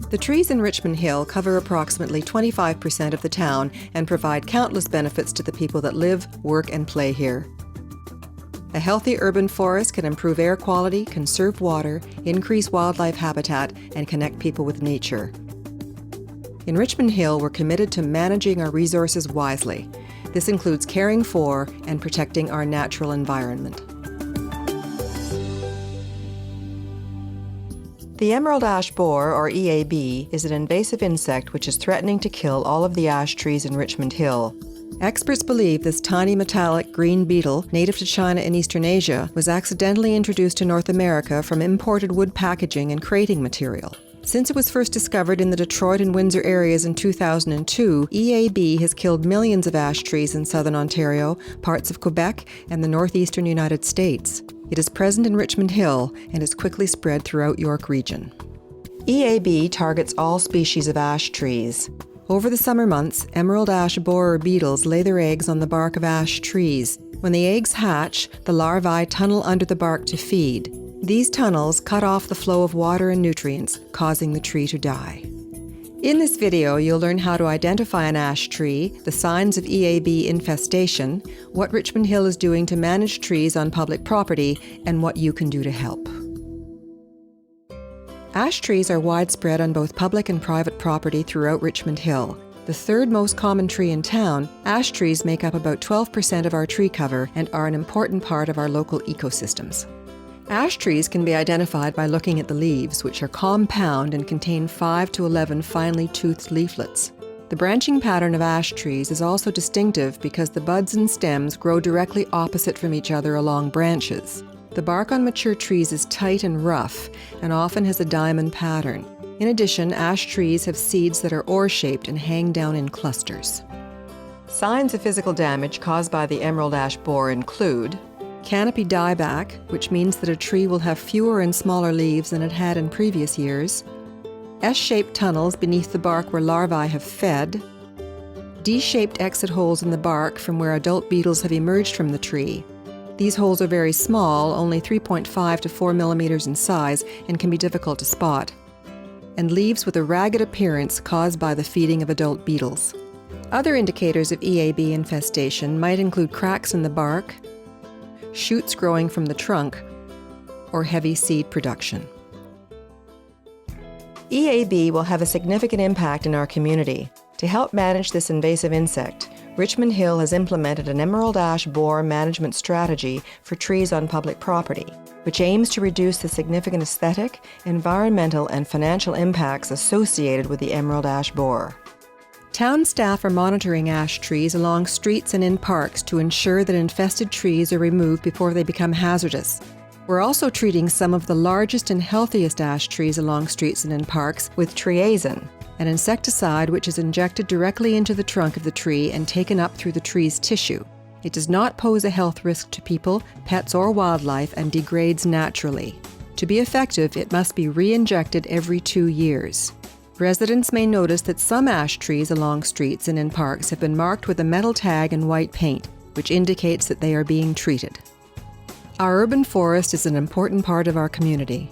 The trees in Richmond Hill cover approximately 25% of the town and provide countless benefits to the people that live, work, and play here. A healthy urban forest can improve air quality, conserve water, increase wildlife habitat, and connect people with nature. In Richmond Hill, we're committed to managing our resources wisely. This includes caring for and protecting our natural environment. The emerald ash borer, or EAB, is an invasive insect which is threatening to kill all of the ash trees in Richmond Hill. Experts believe this tiny metallic green beetle, native to China and Eastern Asia, was accidentally introduced to North America from imported wood packaging and crating material. Since it was first discovered in the Detroit and Windsor areas in 2002, EAB has killed millions of ash trees in southern Ontario, parts of Quebec, and the northeastern United States. It is present in Richmond Hill and is quickly spread throughout York Region. EAB targets all species of ash trees. Over the summer months, emerald ash borer beetles lay their eggs on the bark of ash trees. When the eggs hatch, the larvae tunnel under the bark to feed. These tunnels cut off the flow of water and nutrients, causing the tree to die. In this video, you'll learn how to identify an ash tree, the signs of EAB infestation, what Richmond Hill is doing to manage trees on public property, and what you can do to help. Ash trees are widespread on both public and private property throughout Richmond Hill. The third most common tree in town, ash trees make up about 12% of our tree cover and are an important part of our local ecosystems. Ash trees can be identified by looking at the leaves, which are compound and contain 5 to 11 finely toothed leaflets. The branching pattern of ash trees is also distinctive because the buds and stems grow directly opposite from each other along branches. The bark on mature trees is tight and rough and often has a diamond pattern. In addition, ash trees have seeds that are oar-shaped and hang down in clusters. Signs of physical damage caused by the emerald ash borer include canopy dieback, which means that a tree will have fewer and smaller leaves than it had in previous years, S-shaped tunnels beneath the bark where larvae have fed, D-shaped exit holes in the bark from where adult beetles have emerged from the tree. These holes are very small, only 3.5 to 4 millimeters in size, and can be difficult to spot, and leaves with a ragged appearance caused by the feeding of adult beetles. Other indicators of EAB infestation might include cracks in the bark, shoots growing from the trunk, or heavy seed production. EAB will have a significant impact in our community. To help manage this invasive insect, Richmond Hill has implemented an emerald ash borer management strategy for trees on public property, which aims to reduce the significant aesthetic, environmental, and financial impacts associated with the emerald ash borer. Town staff are monitoring ash trees along streets and in parks to ensure that infested trees are removed before they become hazardous. We're also treating some of the largest and healthiest ash trees along streets and in parks with triazine, an insecticide which is injected directly into the trunk of the tree and taken up through the tree's tissue. It does not pose a health risk to people, pets, or wildlife and degrades naturally. To be effective, it must be re-injected every 2 years. Residents may notice that some ash trees along streets and in parks have been marked with a metal tag and white paint, which indicates that they are being treated. Our urban forest is an important part of our community.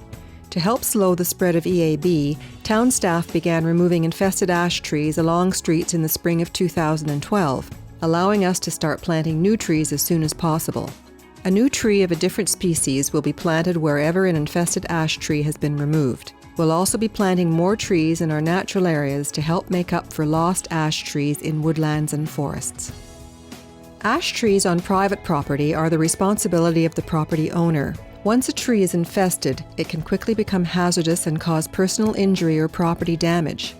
To help slow the spread of EAB, town staff began removing infested ash trees along streets in the spring of 2012, allowing us to start planting new trees as soon as possible. A new tree of a different species will be planted wherever an infested ash tree has been removed. We'll also be planting more trees in our natural areas to help make up for lost ash trees in woodlands and forests. Ash trees on private property are the responsibility of the property owner. Once a tree is infested, it can quickly become hazardous and cause personal injury or property damage.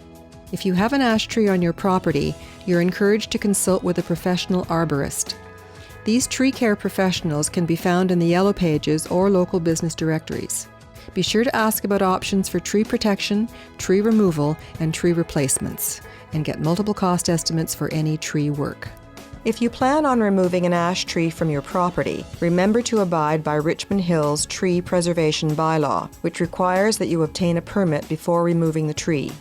If you have an ash tree on your property, you're encouraged to consult with a professional arborist. These tree care professionals can be found in the Yellow Pages or local business directories. Be sure to ask about options for tree protection, tree removal, and tree replacements, and get multiple cost estimates for any tree work. If you plan on removing an ash tree from your property, remember to abide by Richmond Hill's Tree Preservation Bylaw, which requires that you obtain a permit before removing the tree.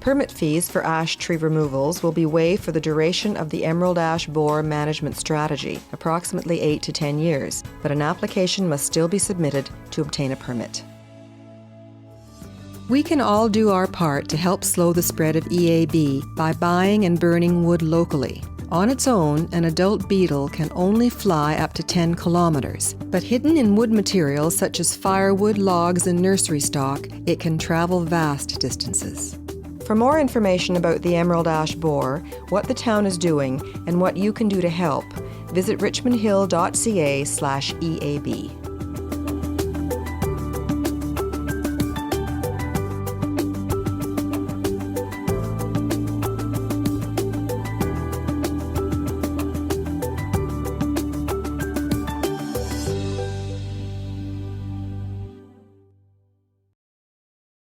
Permit fees for ash tree removals will be waived for the duration of the emerald ash borer management strategy, approximately 8 to 10 years, but an application must still be submitted to obtain a permit. We can all do our part to help slow the spread of EAB by buying and burning wood locally. On its own, an adult beetle can only fly up to 10 kilometers, but hidden in wood materials such as firewood, logs, and nursery stock, it can travel vast distances. For more information about the emerald ash borer, what the town is doing, and what you can do to help, visit richmondhill.ca/EAB.